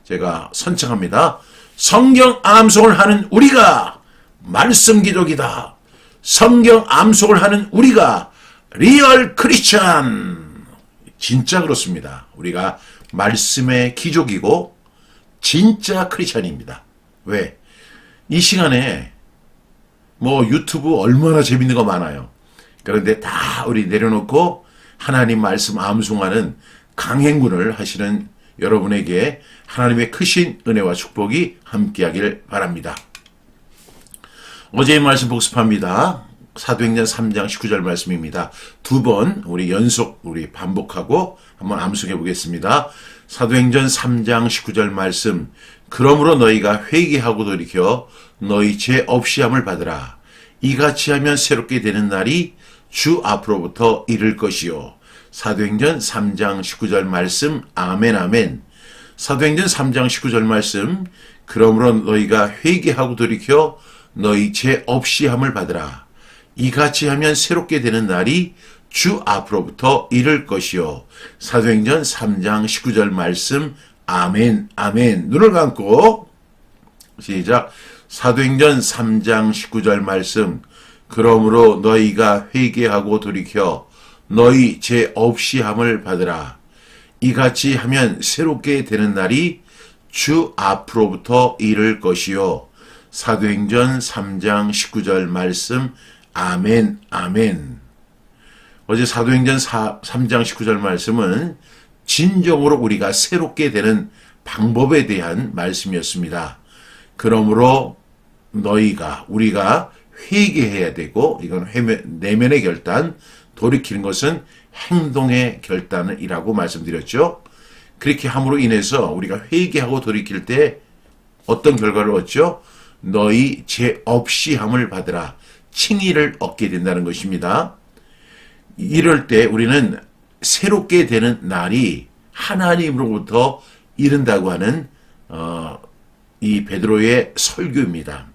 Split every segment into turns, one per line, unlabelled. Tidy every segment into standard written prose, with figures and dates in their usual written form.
제가 선창합니다. 성경 암송을 하는 우리가 말씀 기독이다. 성경 암송을 하는 우리가 리얼 크리스찬. 진짜 그렇습니다. 우리가 말씀의 기족이고 진짜 크리스찬입니다. 왜? 이 시간에 유튜브 얼마나 재밌는 거 많아요. 그런데 다 우리 내려놓고 하나님 말씀 암송하는 강행군을 하시는 여러분에게 하나님의 크신 은혜와 축복이 함께하길 바랍니다. 어제의 말씀 복습합니다. 사도행전 3장 19절 말씀입니다. 두 번 우리 연속 반복하고 한번 암송해 보겠습니다. 사도행전 3장 19절 말씀. 그러므로 너희가 회개하고 돌이켜 너희 죄 없이 함을 받으라. 이같이 하면 새롭게 되는 날이 주 앞으로부터 이를 것이요. 사도행전 3장 19절 말씀. 아멘 아멘. 사도행전 3장 19절 말씀. 그러므로 너희가 회개하고 돌이켜 너희 죄 없이 함을 받으라. 이같이 하면 새롭게 되는 날이 주 앞으로부터 이를 것이요. 사도행전 3장 19절 말씀. 아멘 아멘. 눈을 감고 시작. 사도행전 3장 19절 말씀. 그러므로 너희가 회개하고 돌이켜 너희 죄 없이 함을 받으라. 이같이 하면 새롭게 되는 날이 주 앞으로부터 이를 것이요. 사도행전 3장 19절 말씀. 아멘 아멘. 어제 사도행전 3장 19절 말씀은 진정으로 우리가 새롭게 되는 방법에 대한 말씀이었습니다. 그러므로 우리가 회개해야 되고, 이건 내면의 결단, 돌이키는 것은 행동의 결단이라고 말씀드렸죠. 그렇게 함으로 인해서 우리가 회개하고 돌이킬 때 어떤 결과를 얻죠? 너희 죄 없이 함을 받으라. 칭의를 얻게 된다는 것입니다. 이럴 때 우리는 새롭게 되는 날이 하나님으로부터 이른다고 하는 이 베드로의 설교입니다.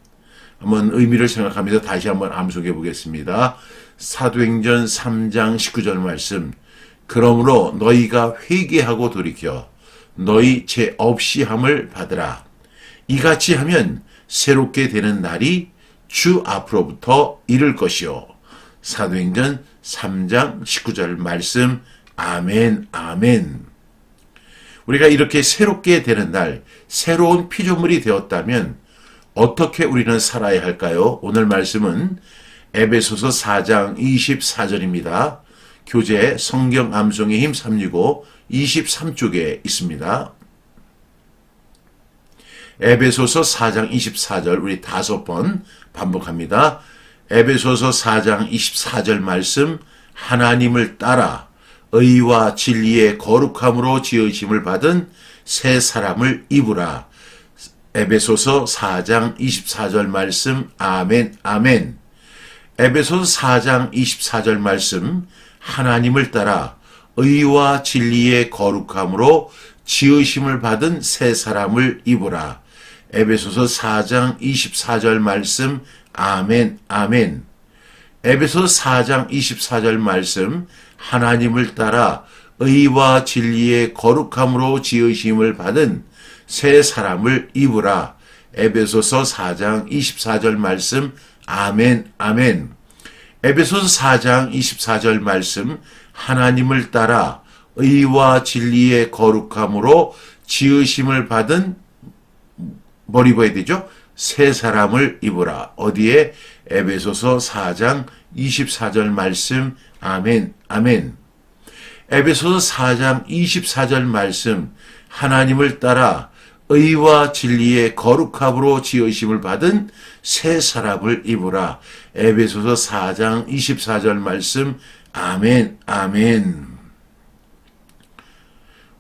한번 의미를 생각하면서 다시 한번 암송해 보겠습니다. 사도행전 3장 19절 말씀. 그러므로 너희가 회개하고 돌이켜 너희 죄 없이 함을 받으라. 이같이 하면 새롭게 되는 날이 주 앞으로부터 이를 것이요. 사도행전 3장 19절 말씀. 아멘 아멘. 우리가 이렇게 새롭게 되는 날, 새로운 피조물이 되었다면 어떻게 우리는 살아야 할까요? 오늘 말씀은 에베소서 4장 24절입니다. 교재 성경 암송의 힘 365 23쪽에 있습니다. 에베소서 4장 24절 우리 5번 반복합니다. 에베소서 4장 24절 말씀. 하나님을 따라 의와 진리의 거룩함으로 지으심을 받은 새 사람을 입으라. 에베소서 4장 24절 말씀. 아멘 아멘. 에베소서 4장 24절 말씀. 하나님을 따라 의와 진리의 거룩함으로 지으심을 받은 새 사람을 입으라. 에베소서 4장 24절 말씀. 아멘 아멘. 에베소서 4장 24절 말씀. 하나님을 따라 의와 진리의 거룩함으로 지으심을 받은 새 사람을 입으라. 에베소서 4장 24절 말씀. 아멘 아멘. 에베소서 4장 24절 말씀. 하나님을 따라 의와 진리의 거룩함으로 지으심을 받은 뭘 입어야 되죠? 새 사람을 입으라. 어디에? 에베소서 4장 24절 말씀. 아멘 아멘. 에베소서 4장 24절 말씀. 하나님을 따라 의와 진리의 거룩함으로 지으심을 받은 새 사람을 입으라. 에베소서 4장 24절 말씀. 아멘 아멘.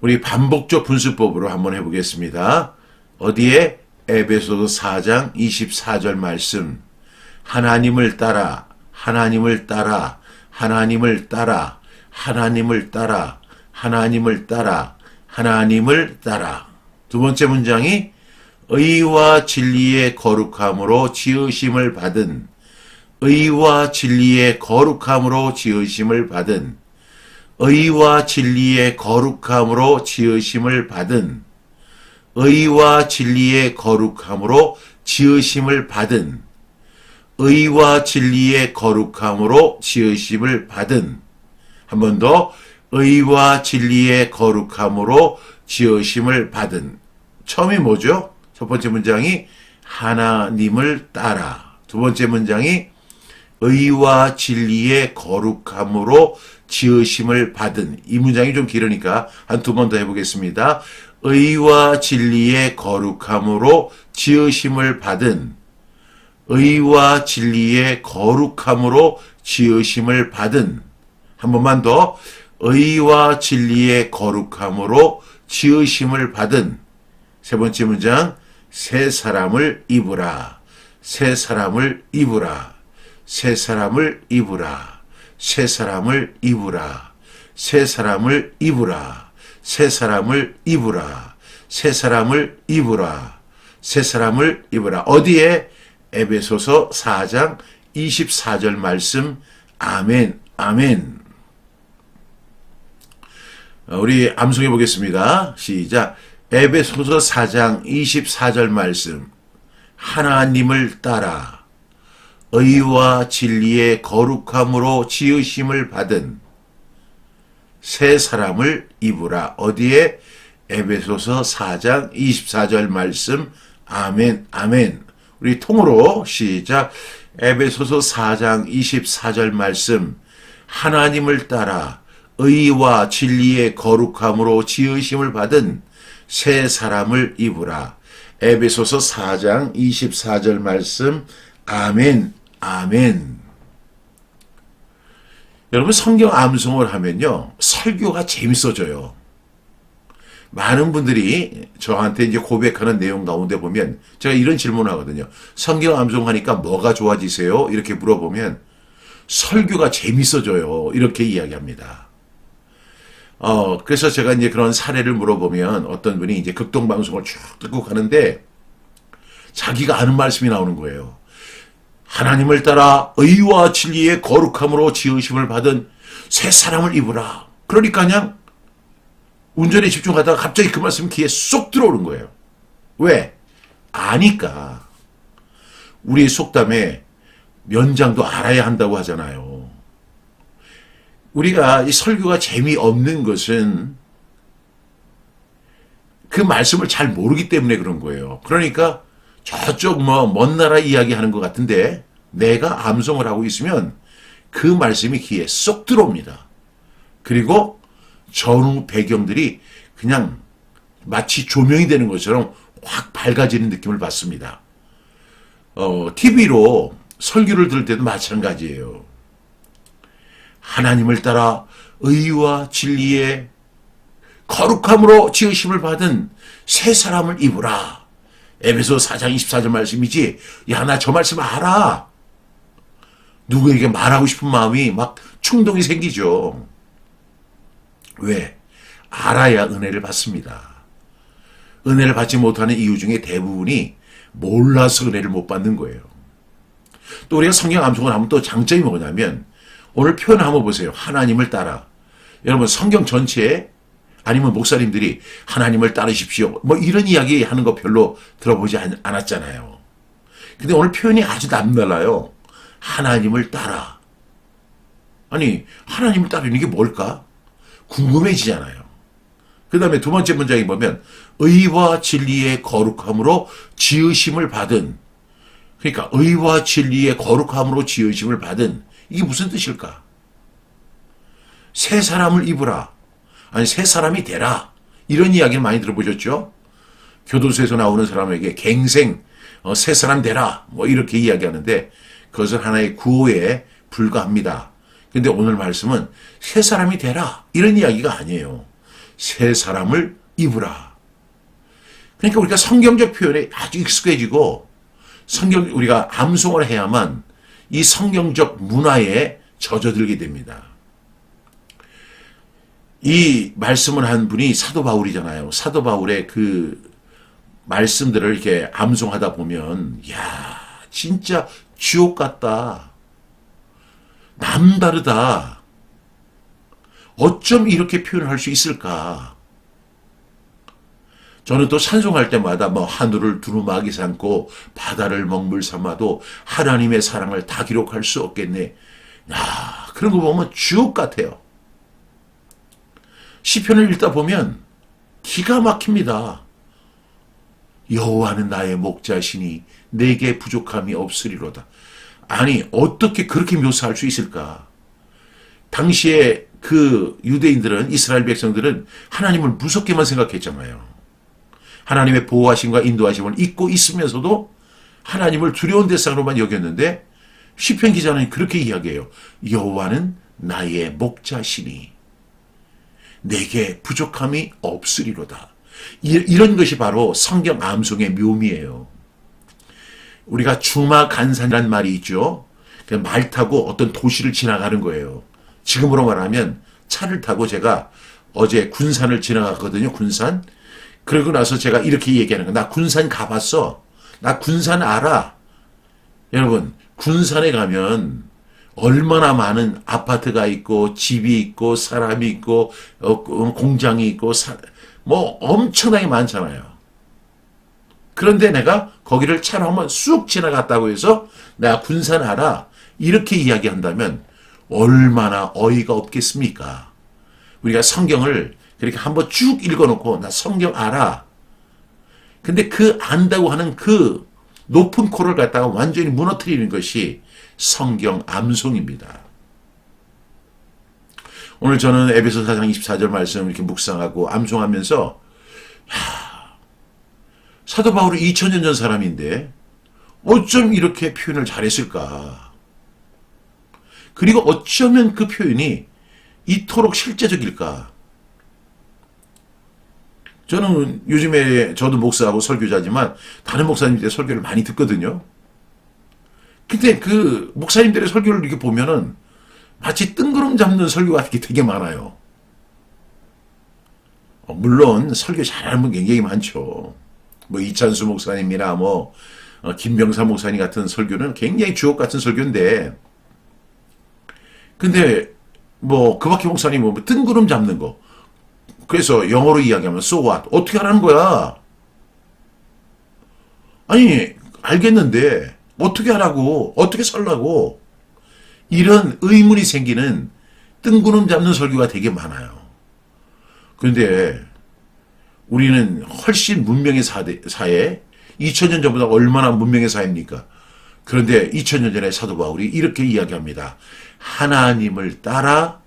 우리 반복적 분수법으로 한번 해보겠습니다. 어디에? 에베소서 4장 24절 말씀. 하나님을 따라 하나님을 따라 하나님을 따라 하나님을 따라 하나님을 따라 하나님을 따라. 두 번째 문장이 의와 진리의 거룩함으로 지으심을 받은 의와 진리의 거룩함으로 지으심을 받은 의와 진리의 거룩함으로 지으심을 받은 의와 진리의 거룩함으로 지으심을 받은, 의와 진리의 거룩함으로 지으심을 받은, 한 번 더, 의와 진리의 거룩함으로 지으심을 받은. 처음이 뭐죠? 첫 번째 문장이 하나님을 따라. 두 번째 문장이 의와 진리의 거룩함으로 지으심을 받은. 이 문장이 좀 길으니까 한 두 번 더 해보겠습니다. 의와 진리의 거룩함으로 지으심을 받은, 의와 진리의 거룩함으로 지으심을 받은. 한 번만 더, 의와 진리의 거룩함으로 지으심을 받은. 세 번째 문장, 새 사람을 입으라. 새 사람을 입으라. 새 사람을 입으라. 새 사람을 입으라. 새 사람을 입으라. 새 사람을 입으라. 새 사람을 입으라. 새 사람을 입으라. 어디에? 에베소서 4장 24절 말씀. 아멘, 아멘. 우리 암송해 보겠습니다. 시작. 에베소서 4장 24절 말씀. 하나님을 따라 의와 진리의 거룩함으로 지으심을 받은 새 사람을 입으라. 어디에? 에베소서 4장 24절 말씀. 아멘, 아멘. 우리 통으로 시작. 에베소서 4장 24절 말씀. 하나님을 따라 의와 진리의 거룩함으로 지으심을 받은 새 사람을 입으라. 에베소서 4장 24절 말씀. 아멘, 아멘. 여러분, 성경 암송을 하면요, 설교가 재밌어져요. 많은 분들이 저한테 이제 고백하는 내용 가운데 보면 제가 이런 질문을 하거든요. 성경 암송하니까 뭐가 좋아지세요? 이렇게 물어보면 설교가 재밌어져요. 이렇게 이야기합니다. 그래서 제가 이제 그런 사례를 물어보면 어떤 분이 이제 극동방송을 쭉 듣고 가는데 자기가 아는 말씀이 나오는 거예요. 하나님을 따라 의와 진리의 거룩함으로 지으심을 받은 새 사람을 입으라. 그러니까 그냥 운전에 집중하다가 갑자기 그 말씀이 귀에 쏙 들어오는 거예요. 왜? 아니까. 우리 속담에 면장도 알아야 한다고 하잖아요. 우리가 이 설교가 재미없는 것은 그 말씀을 잘 모르기 때문에 그런 거예요. 그러니까 저쪽 먼 나라 이야기하는 것 같은데 내가 암송을 하고 있으면 그 말씀이 귀에 쏙 들어옵니다. 그리고 전후 배경들이 그냥 마치 조명이 되는 것처럼 확 밝아지는 느낌을 받습니다. TV로 설교를 들을 때도 마찬가지예요. 하나님을 따라 의와 진리의 거룩함으로 지으심을 받은 새 사람을 입으라. 에베소 4장 24절 말씀이지. 야, 나 저 말씀 알아. 누구에게 말하고 싶은 마음이 막 충동이 생기죠. 왜? 알아야 은혜를 받습니다. 은혜를 받지 못하는 이유 중에 대부분이 몰라서 은혜를 못 받는 거예요. 또 우리가 성경 암송을 하면 또 장점이 뭐냐면 오늘 표현 한번 보세요. 하나님을 따라. 여러분 성경 전체에 아니면 목사님들이 하나님을 따르십시오. 뭐 이런 이야기 하는 거 별로 들어보지 않았잖아요. 근데 오늘 표현이 아주 남달라요. 하나님을 따라. 아니 하나님을 따르는 게 뭘까? 궁금해지잖아요. 그 다음에 두 번째 문장에 보면 의와 진리의 거룩함으로 지으심을 받은, 그러니까 의와 진리의 거룩함으로 지으심을 받은, 이게 무슨 뜻일까? 새 사람을 입으라. 아니 새 사람이 되라. 이런 이야기를 많이 들어보셨죠? 교도소에서 나오는 사람에게 갱생 새 사람 되라 뭐 이렇게 이야기하는데 그것은 하나의 구호에 불과합니다. 근데 오늘 말씀은 새 사람이 되라 이런 이야기가 아니에요. 새 사람을 입으라. 그러니까 우리가 성경적 표현에 아주 익숙해지고 우리가 암송을 해야만 이 성경적 문화에 젖어들게 됩니다. 이 말씀을 한 분이 사도 바울이잖아요. 사도 바울의 그 말씀들을 이렇게 암송하다 보면 야 진짜 지옥 같다. 남다르다. 어쩜 이렇게 표현할 수 있을까? 저는 또 찬송할 때마다 뭐 하늘을 두루마기 삼고 바다를 먹물 삼아도 하나님의 사랑을 다 기록할 수 없겠네. 야, 그런 거 보면 주옥 같아요. 시편을 읽다 보면 기가 막힙니다. 여호와는 나의 목자시니 내게 부족함이 없으리로다. 아니, 어떻게 그렇게 묘사할 수 있을까? 당시에 그 유대인들은, 이스라엘 백성들은 하나님을 무섭게만 생각했잖아요. 하나님의 보호하심과 인도하심을 잊고 있으면서도 하나님을 두려운 대상으로만 여겼는데, 시편 기자는 그렇게 이야기해요. 여호와는 나의 목자시니 내게 부족함이 없으리로다. 이런 것이 바로 성경 암송의 묘미예요. 우리가 중마간산이라는 말이 있죠. 말 타고 어떤 도시를 지나가는 거예요. 지금으로 말하면 차를 타고 제가 어제 군산을 지나갔거든요. 군산. 그러고 나서 제가 이렇게 얘기하는 거야. 나 군산 가봤어. 나 군산 알아. 여러분, 군산에 가면 얼마나 많은 아파트가 있고 집이 있고 사람이 있고 공장이 있고 뭐 엄청나게 많잖아요. 그런데 내가 거기를 차로 한번 쑥 지나갔다고 해서 내가 군산 알아. 이렇게 이야기한다면 얼마나 어이가 없겠습니까? 우리가 성경을 그렇게 한번 쭉 읽어놓고 나 성경 알아. 근데 그 안다고 하는 그 높은 코를 갖다가 완전히 무너뜨리는 것이 성경 암송입니다. 오늘 저는 에베소 4장 24절 말씀 이렇게 묵상하고 암송하면서 사도 바울이 2000년 전 사람인데 어쩜 이렇게 표현을 잘했을까? 그리고 어쩌면 그 표현이 이토록 실제적일까? 저는 요즘에 저도 목사하고 설교자지만 다른 목사님들의 설교를 많이 듣거든요. 근데 그 목사님들의 설교를 이렇게 보면은 마치 뜬구름 잡는 설교 같은 게 되게 많아요. 물론 설교 잘하는 분 굉장히 많죠. 뭐 이찬수 목사님이나 뭐 김병사 목사님 같은 설교는 굉장히 주옥 같은 설교인데, 근데 뭐 그밖에 목사님 뭐 뜬구름 잡는 거. 그래서 영어로 이야기하면 so what? 어떻게 하라는 거야? 아니, 알겠는데 어떻게 하라고? 어떻게 살라고? 이런 의문이 생기는 뜬구름 잡는 설교가 되게 많아요. 그런데 우리는 훨씬 문명의 사회, 2000년 전보다 얼마나 문명의 사회입니까? 그런데 2000년 전에 사도 바울이 이렇게 이야기합니다. 하나님을 따라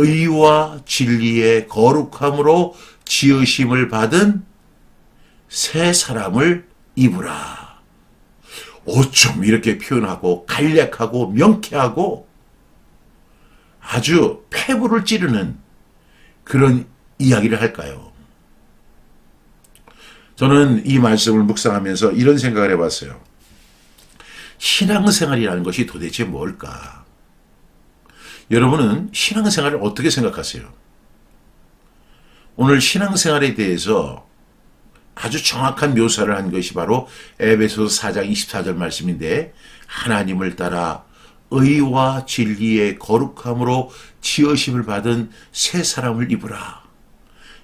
의와 진리의 거룩함으로 지으심을 받은 새 사람을 입으라. 어쩜 이렇게 표현하고 간략하고 명쾌하고 아주 폐부를 찌르는 그런 이야기를 할까요? 저는 이 말씀을 묵상하면서 이런 생각을 해봤어요. 신앙생활이라는 것이 도대체 뭘까? 여러분은 신앙생활을 어떻게 생각하세요? 오늘 신앙생활에 대해서 아주 정확한 묘사를 한 것이 바로 에베소서 4장 24절 말씀인데, 하나님을 따라 의와 진리의 거룩함으로 지으심을 받은 새 사람을 입으라.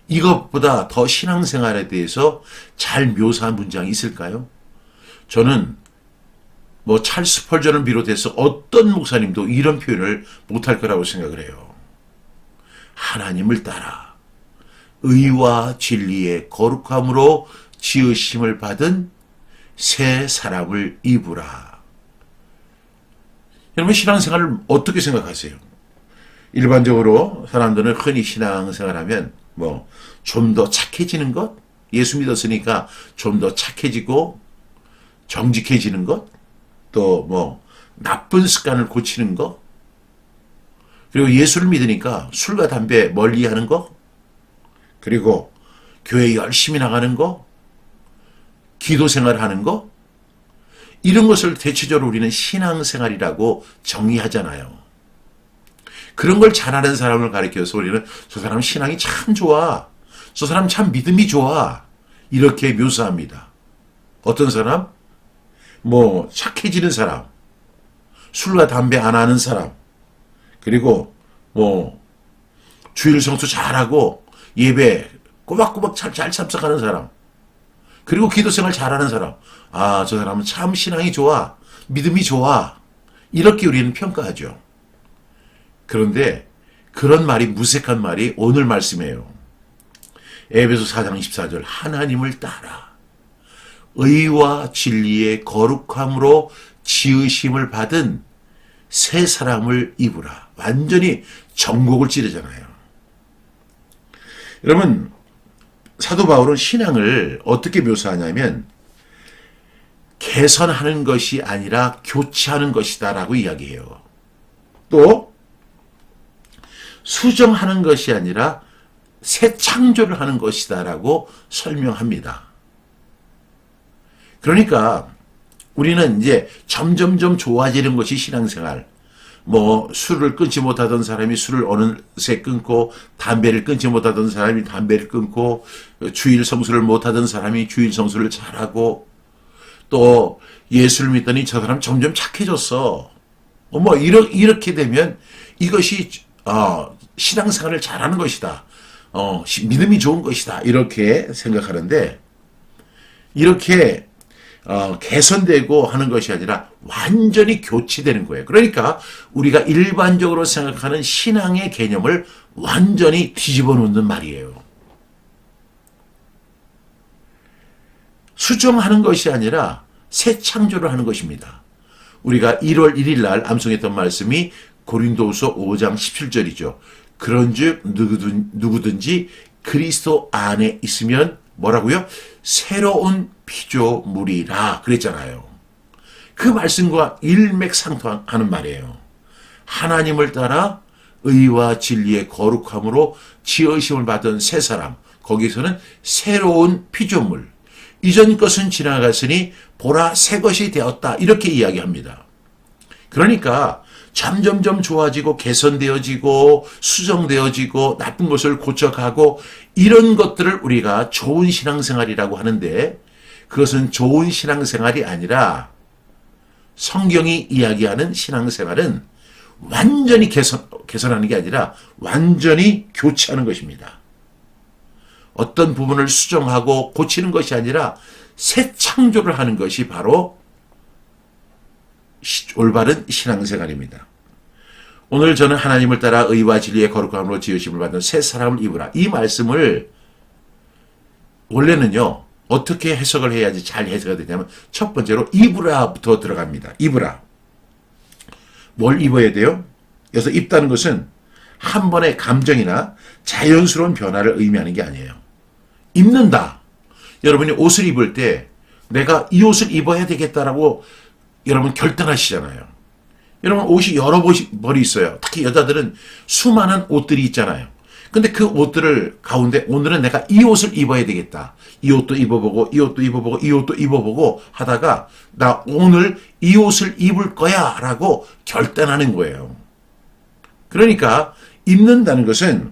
이것보다 더 신앙생활에 대해서 잘 묘사한 문장이 있을까요? 저는 뭐 찰스 펄전을 비롯해서 어떤 목사님도 이런 표현을 못할 거라고 생각을 해요. 하나님을 따라 의와 진리의 거룩함으로 지으심을 받은 새 사람을 입으라. 여러분, 신앙생활을 어떻게 생각하세요? 일반적으로 사람들은 흔히 신앙생활하면 뭐 좀 더 착해지는 것, 예수 믿었으니까 좀 더 착해지고 정직해지는 것, 또 뭐 나쁜 습관을 고치는 것, 그리고 예수를 믿으니까 술과 담배 멀리하는 것, 그리고 교회 열심히 나가는 거, 기도 생활하는 거, 이런 것을 대체적으로 우리는 신앙생활이라고 정의하잖아요. 그런 걸 잘하는 사람을 가리켜서 우리는 저 사람 신앙이 참 좋아, 저 사람 참 믿음이 좋아, 이렇게 묘사합니다. 어떤 사람? 뭐 착해지는 사람, 술과 담배 안 하는 사람, 그리고 뭐 주일 성수 잘하고 예배 꼬박꼬박 잘 참석하는 사람, 그리고 기도 생활 잘하는 사람, 아, 저 사람은 참 신앙이 좋아, 믿음이 좋아, 이렇게 우리는 평가하죠. 그런데 그런 말이, 무색한 말이 오늘 말씀이에요. 에베소 4장 24절, 하나님을 따라 의와 진리의 거룩함으로 지으심을 받은 새 사람을 입으라. 완전히 전곡을 찌르잖아요. 여러분, 사도 바울은 신앙을 어떻게 묘사하냐면 개선하는 것이 아니라 교체하는 것이다 라고 이야기해요. 또 수정하는 것이 아니라 새 창조를 하는 것이다 라고 설명합니다. 그러니까 우리는 이제 점점점 좋아지는 것이 신앙생활. 뭐 술을 끊지 못하던 사람이 술을 어느새 끊고, 담배를 끊지 못하던 사람이 담배를 끊고, 주일 성수를 못하던 사람이 주일 성수를 잘하고, 또 예수를 믿더니 저 사람 점점 착해졌어. 뭐 이렇게 되면 이것이 신앙생활을 잘하는 것이다. 믿음이 좋은 것이다. 이렇게 생각하는데, 이렇게 개선되고 하는 것이 아니라 완전히 교체되는 거예요. 그러니까 우리가 일반적으로 생각하는 신앙의 개념을 완전히 뒤집어 놓는 말이에요. 수정하는 것이 아니라 새 창조를 하는 것입니다. 우리가 1월 1일 날 암송했던 말씀이 고린도후서 5장 17절이죠. 그런즉 누구든지 그리스도 안에 있으면 뭐라고요? 새로운 피조물이라 그랬잖아요. 그 말씀과 일맥상통하는 말이에요. 하나님을 따라 의와 진리의 거룩함으로 지으심을 받은 새 사람, 거기서는 새로운 피조물, 이전 것은 지나갔으니 보라 새 것이 되었다, 이렇게 이야기합니다. 그러니까 점점점 좋아지고 개선되어지고 수정되어지고 나쁜 것을 고쳐가고, 이런 것들을 우리가 좋은 신앙생활이라고 하는데, 그것은 좋은 신앙생활이 아니라 성경이 이야기하는 신앙생활은 완전히 개선하는 게 아니라 완전히 교체하는 것입니다. 어떤 부분을 수정하고 고치는 것이 아니라 새 창조를 하는 것이 바로 올바른 신앙생활입니다. 오늘 저는 하나님을 따라 의와 진리의 거룩함으로 지으심을 받은 새 사람을 입으라. 이 말씀을 원래는요, 어떻게 해석을 해야지 잘 해석이 되냐면, 첫 번째로 입으라부터 들어갑니다. 입으라. 뭘 입어야 돼요? 여기서 입다는 것은 한 번의 감정이나 자연스러운 변화를 의미하는 게 아니에요. 입는다. 여러분이 옷을 입을 때 내가 이 옷을 입어야 되겠다라고 여러분 결단하시잖아요. 여러분, 옷이 여러 벌이 있어요. 특히 여자들은 수많은 옷들이 있잖아요. 근데 그 옷들을 가운데 오늘은 내가 이 옷을 입어야 되겠다. 이 옷도 입어보고 이 옷도 입어보고 이 옷도 입어보고 하다가 나 오늘 이 옷을 입을 거야 라고 결단하는 거예요. 그러니까 입는다는 것은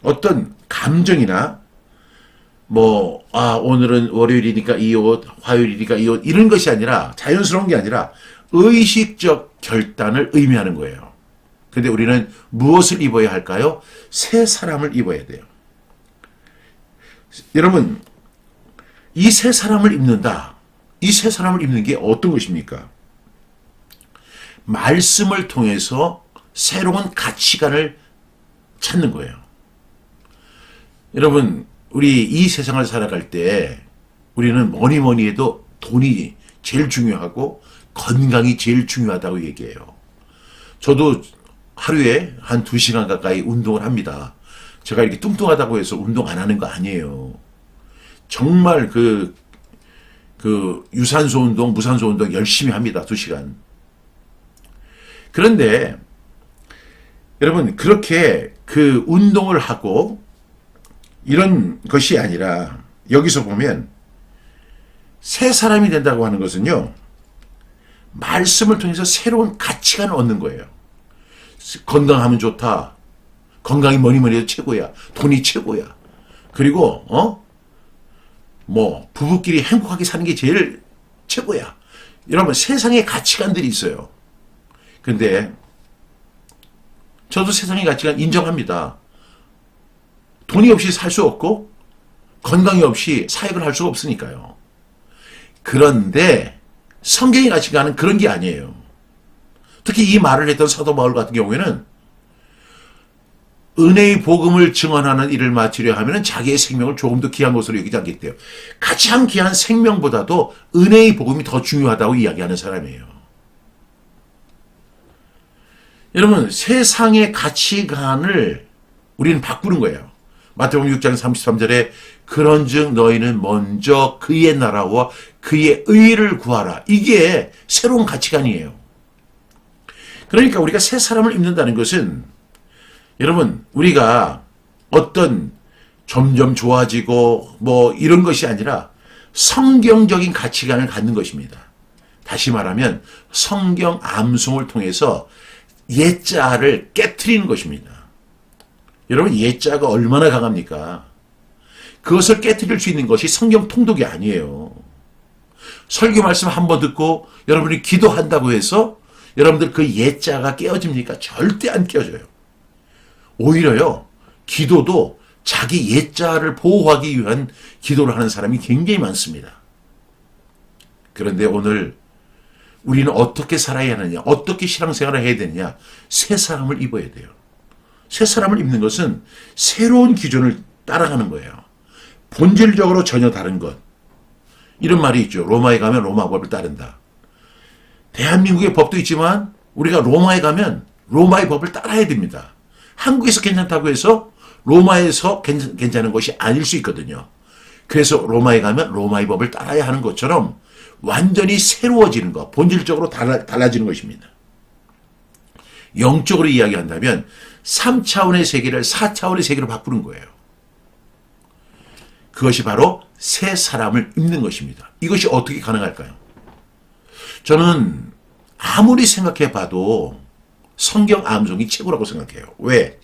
어떤 감정이나 오늘은 월요일이니까 이 옷, 화요일이니까 이 옷, 이런 것이 아니라, 자연스러운 게 아니라 의식적 결단을 의미하는 거예요. 근데 우리는 무엇을 입어야 할까요? 새 사람을 입어야 돼요. 여러분, 이 새 사람을 입는다. 이 새 사람을 입는 게 어떤 것입니까? 말씀을 통해서 새로운 가치관을 찾는 거예요. 여러분, 우리 이 세상을 살아갈 때 우리는 뭐니 해도 돈이 제일 중요하고 건강이 제일 중요하다고 얘기해요. 저도 하루에 한 2시간 가까이 운동을 합니다. 제가 이렇게 뚱뚱하다고 해서 운동 안 하는 거 아니에요. 정말 그 유산소 운동, 무산소 운동 열심히 합니다. 2시간. 그런데 여러분, 그렇게 그 운동을 하고 이런 것이 아니라, 여기서 보면 새 사람이 된다고 하는 것은요, 말씀을 통해서 새로운 가치관을 얻는 거예요. 건강하면 좋다. 건강이 뭐니 해도 최고야. 돈이 최고야. 그리고 부부끼리 행복하게 사는 게 제일 최고야. 여러분, 세상에 가치관들이 있어요. 근데 저도 세상의 가치관 인정합니다. 돈이 없이 살 수 없고 건강이 없이 사역을 할 수가 없으니까요. 그런데 성경이 가르치는 그런 게 아니에요. 특히 이 말을 했던 사도 바울 같은 경우에는 은혜의 복음을 증언하는 일을 마치려 하면 자기의 생명을 조금 더 귀한 것으로 여기지 않겠대요. 가장 귀한 생명보다도 은혜의 복음이 더 중요하다고 이야기하는 사람이에요. 여러분, 세상의 가치관을 우리는 바꾸는 거예요. 마태복음 6장 33절에 그런즉 너희는 먼저 그의 나라와 그의 의를 구하라. 이게 새로운 가치관이에요. 그러니까 우리가 새 사람을 입는다는 것은 여러분, 우리가 어떤 점점 좋아지고 뭐 이런 것이 아니라 성경적인 가치관을 갖는 것입니다. 다시 말하면 성경 암송을 통해서 옛자를 깨트리는 것입니다. 여러분, 옛자가 얼마나 강합니까? 그것을 깨트릴 수 있는 것이 성경 통독이 아니에요. 설교 말씀 한 번 듣고 여러분이 기도한다고 해서 여러분들 그 옛자가 깨어집니까? 절대 안 깨어져요. 오히려요, 기도도 자기 옛자를 보호하기 위한 기도를 하는 사람이 굉장히 많습니다. 그런데 오늘 우리는 어떻게 살아야 하느냐, 어떻게 신앙생활을 해야 되느냐, 새 사람을 입어야 돼요. 새 사람을 입는 것은 새로운 기준을 따라가는 거예요. 본질적으로 전혀 다른 것. 이런 말이 있죠. 로마에 가면 로마 법을 따른다. 대한민국의 법도 있지만 우리가 로마에 가면 로마의 법을 따라야 됩니다. 한국에서 괜찮다고 해서 로마에서 괜찮은 것이 아닐 수 있거든요. 그래서 로마에 가면 로마의 법을 따라야 하는 것처럼 완전히 새로워지는 것, 본질적으로 달라지는 것입니다. 영적으로 이야기한다면 3차원의 세계를 4차원의 세계로 바꾸는 거예요. 그것이 바로 새 사람을 입는 것입니다. 이것이 어떻게 가능할까요? 저는 아무리 생각해 봐도 성경 암송이 최고라고 생각해요. 왜?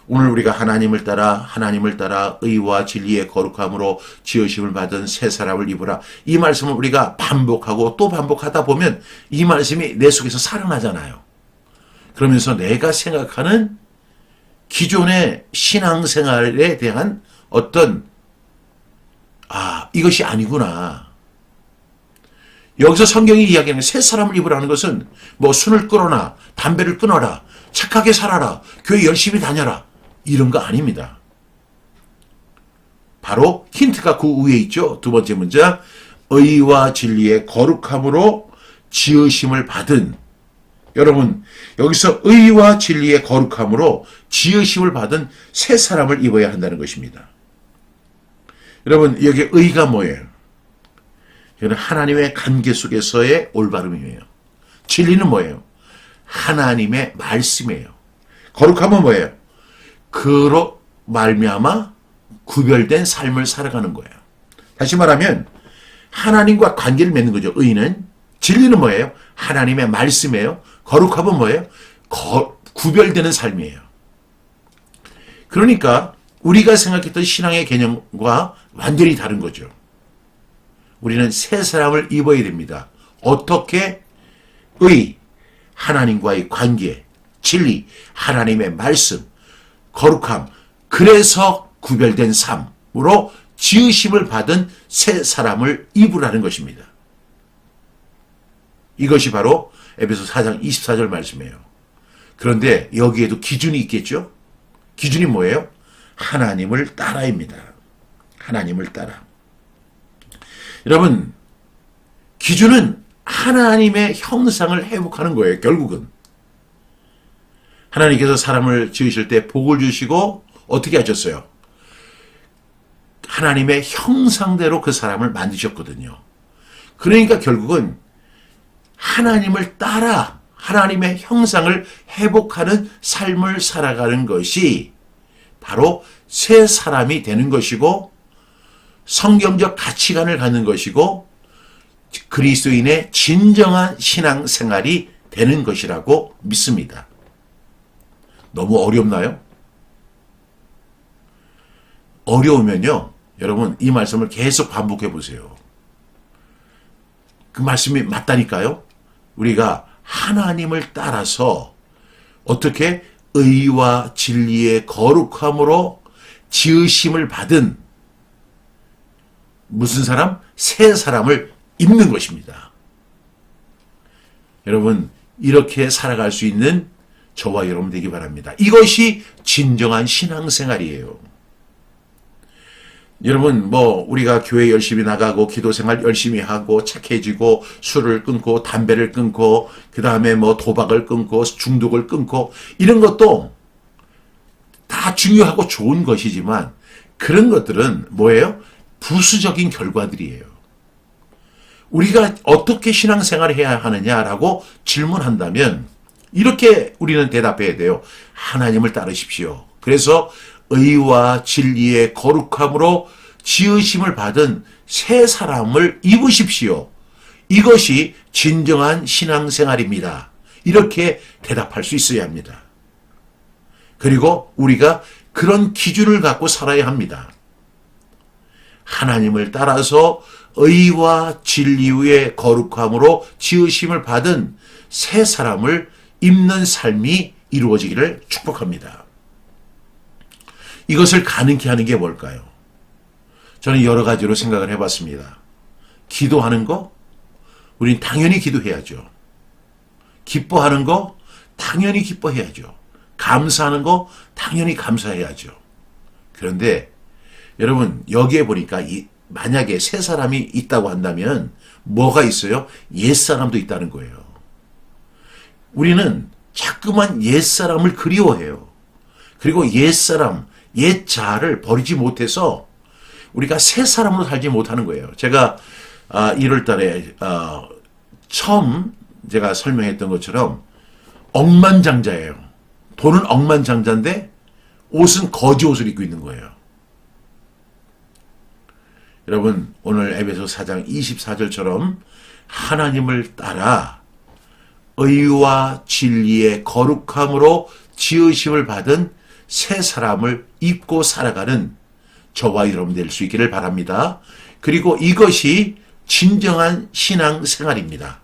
오늘 우리가 하나님을 따라 의와 진리의 거룩함으로 지으심을 받은 새 사람을 입으라. 이 말씀을 우리가 반복하고 또 반복하다 보면 이 말씀이 내 속에서 살아나잖아요. 그러면서 내가 생각하는 기존의 신앙생활에 대한 어떤 이것이 아니구나. 여기서 성경이 이야기하는 새 사람을 입으라는 것은 뭐 술을 끊어라, 담배를 끊어라, 착하게 살아라, 교회 열심히 다녀라, 이런 거 아닙니다. 바로 힌트가 그 위에 있죠. 두 번째 문장, 의와 진리의 거룩함으로 지으심을 받은, 여러분 여기서 의와 진리의 거룩함으로 지으심을 받은 새 사람을 입어야 한다는 것입니다. 여러분, 여기 의가 뭐예요? 이거는 하나님의 관계 속에서의 올바름이에요. 진리는 뭐예요? 하나님의 말씀이에요. 거룩함은 뭐예요? 그로 말미암아 구별된 삶을 살아가는 거예요. 다시 말하면 하나님과 관계를 맺는 거죠. 의는. 진리는 뭐예요? 하나님의 말씀이에요. 거룩함은 뭐예요? 구별되는 삶이에요. 그러니까 우리가 생각했던 신앙의 개념과 완전히 다른 거죠. 우리는 새 사람을 입어야 됩니다. 어떻게? 의, 하나님과의 관계, 진리, 하나님의 말씀, 거룩함, 그래서 구별된 삶으로 지으심을 받은 새 사람을 입으라는 것입니다. 이것이 바로 에베소 4장 24절 말씀이에요. 그런데 여기에도 기준이 있겠죠? 기준이 뭐예요? 하나님을 따라입니다. 하나님을 따라. 여러분, 기준은 하나님의 형상을 회복하는 거예요. 결국은. 하나님께서 사람을 지으실 때 복을 주시고 어떻게 하셨어요? 하나님의 형상대로 그 사람을 만드셨거든요. 그러니까 결국은 하나님을 따라 하나님의 형상을 회복하는 삶을 살아가는 것이 바로 새 사람이 되는 것이고 성경적 가치관을 갖는 것이고 그리스도인의 진정한 신앙생활이 되는 것이라고 믿습니다. 너무 어렵나요? 어려우면요, 여러분 이 말씀을 계속 반복해 보세요. 그 말씀이 맞다니까요. 우리가 하나님을 따라서 어떻게 의와 진리의 거룩함으로 지으심을 받은 무슨 사람? 새 사람을 입는 것입니다. 여러분, 이렇게 살아갈 수 있는 저와 여러분 되기 바랍니다. 이것이 진정한 신앙생활이에요. 여러분, 우리가 교회 열심히 나가고 기도 생활 열심히 하고 착해지고 술을 끊고 담배를 끊고 그 다음에 도박을 끊고 중독을 끊고 이런 것도 다 중요하고 좋은 것이지만 그런 것들은 뭐예요? 부수적인 결과들이에요. 우리가 어떻게 신앙생활을 해야 하느냐라고 질문한다면 이렇게 우리는 대답해야 돼요. 하나님을 따르십시오. 그래서 의와 진리의 거룩함으로 지으심을 받은 새 사람을 입으십시오. 이것이 진정한 신앙생활입니다. 이렇게 대답할 수 있어야 합니다. 그리고 우리가 그런 기준을 갖고 살아야 합니다. 하나님을 따라서 의와 진리의 거룩함으로 지으심을 받은 새 사람을 입는 삶이 이루어지기를 축복합니다. 이것을 가능케 하는 게 뭘까요? 저는 여러 가지로 생각을 해봤습니다. 기도하는 거? 우린 당연히 기도해야죠. 기뻐하는 거? 당연히 기뻐해야죠. 감사하는 거? 당연히 감사해야죠. 그런데 여러분, 여기에 보니까 만약에 새 사람이 있다고 한다면 뭐가 있어요? 옛사람도 있다는 거예요. 우리는 자꾸만 옛사람을 그리워해요. 그리고 옛사람, 옛자를 버리지 못해서 우리가 새 사람으로 살지 못하는 거예요. 제가 1월 달에 처음 제가 설명했던 것처럼 억만장자예요. 돈은 억만장자인데 옷은 거지 옷을 입고 있는 거예요. 여러분, 오늘 에베소 4장 24절처럼 하나님을 따라 의와 진리의 거룩함으로 지으심을 받은 새 사람을 입고 살아가는 저와 여러분 될 수 있기를 바랍니다. 그리고 이것이 진정한 신앙생활입니다.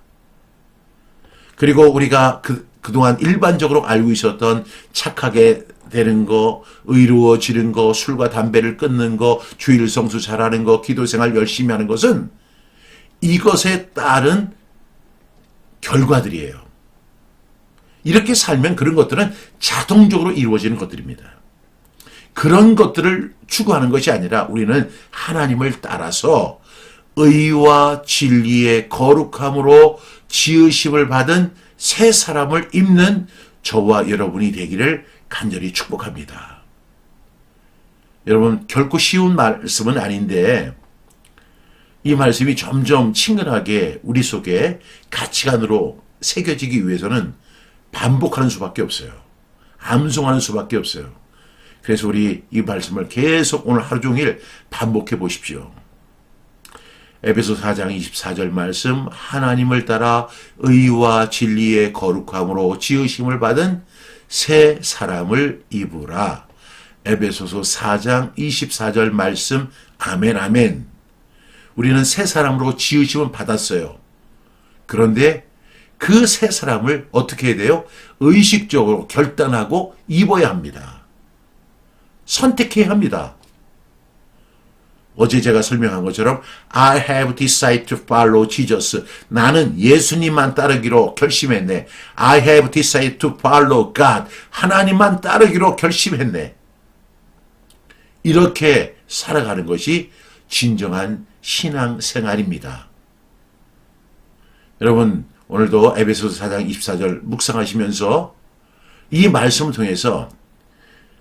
그리고 우리가 그동안 일반적으로 알고 있었던 착하게 되는 거, 의로워지는 거, 술과 담배를 끊는 거, 주일 성수 잘하는 거, 기도생활 열심히 하는 것은 이것에 따른 결과들이에요. 이렇게 살면 그런 것들은 자동적으로 이루어지는 것들입니다. 그런 것들을 추구하는 것이 아니라 우리는 하나님을 따라서 의와 진리의 거룩함으로 지으심을 받은 새 사람을 입는 저와 여러분이 되기를 간절히 축복합니다. 여러분, 결코 쉬운 말씀은 아닌데 이 말씀이 점점 친근하게 우리 속에 가치관으로 새겨지기 위해서는 반복하는 수밖에 없어요. 암송하는 수밖에 없어요. 그래서 우리 이 말씀을 계속 오늘 하루 종일 반복해 보십시오. 에베소 4장 24절 말씀, 하나님을 따라 의와 진리의 거룩함으로 지으심을 받은 새 사람을 입으라. 에베소서 4장 24절 말씀, 아멘 아멘. 우리는 새 사람으로 지으심을 받았어요. 그런데 그 새 사람을 어떻게 해야 돼요? 의식적으로 결단하고 입어야 합니다. 선택해야 합니다. 어제 제가 설명한 것처럼 I have decided to follow Jesus. 나는 예수님만 따르기로 결심했네. I have decided to follow God. 하나님만 따르기로 결심했네. 이렇게 살아가는 것이 진정한 신앙생활입니다. 여러분, 오늘도 에베소서 4장 24절 묵상하시면서 이 말씀을 통해서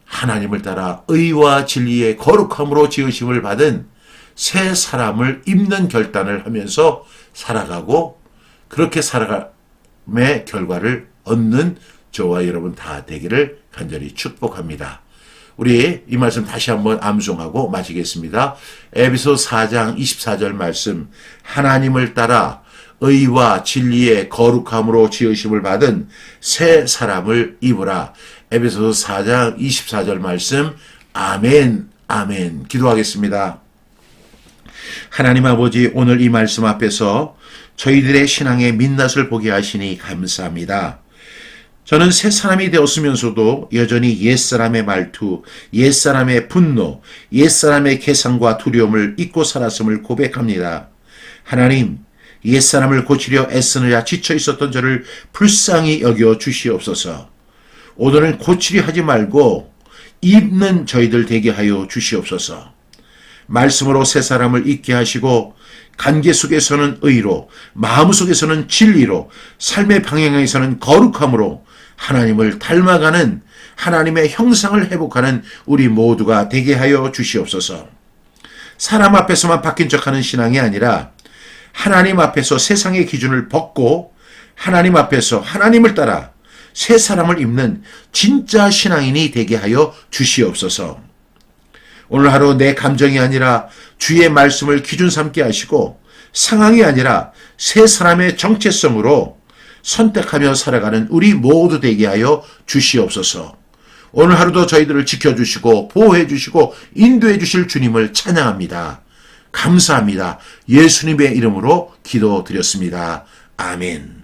하나님을 따라 의와 진리의 거룩함으로 지으심을 받은 새 사람을 입는 결단을 하면서 살아가고 그렇게 살아감의 결과를 얻는 저와 여러분 다 되기를 간절히 축복합니다. 우리 이 말씀 다시 한번 암송하고 마치겠습니다. 에베소 4장 24절 말씀, 하나님을 따라 의와 진리의 거룩함으로 지으심을 받은 새 사람을 입으라. 에베소서 4장 24절 말씀, 아멘 아멘. 기도하겠습니다. 하나님 아버지, 오늘 이 말씀 앞에서 저희들의 신앙의 민낯을 보게 하시니 감사합니다. 저는 새 사람이 되었으면서도 여전히 옛사람의 말투, 옛사람의 분노, 옛사람의 계산과 두려움을 잊고 살았음을 고백합니다. 하나님, 옛사람을 고치려 애쓰느라 지쳐 있었던 저를 불쌍히 여겨 주시옵소서. 오늘은 고치려 하지 말고 입는 저희들 되게 하여 주시옵소서. 말씀으로 새 사람을 있게 하시고 관계 속에서는 의로, 마음 속에서는 진리로, 삶의 방향에서는 거룩함으로 하나님을 닮아가는 하나님의 형상을 회복하는 우리 모두가 되게 하여 주시옵소서. 사람 앞에서만 바뀐 척하는 신앙이 아니라 하나님 앞에서 세상의 기준을 벗고 하나님 앞에서 하나님을 따라 새 사람을 입는 진짜 신앙인이 되게 하여 주시옵소서. 오늘 하루 내 감정이 아니라 주의 말씀을 기준 삼게 하시고 상황이 아니라 새 사람의 정체성으로 선택하며 살아가는 우리 모두 되게 하여 주시옵소서. 오늘 하루도 저희들을 지켜주시고 보호해 주시고 인도해 주실 주님을 찬양합니다. 감사합니다. 예수님의 이름으로 기도드렸습니다. 아멘.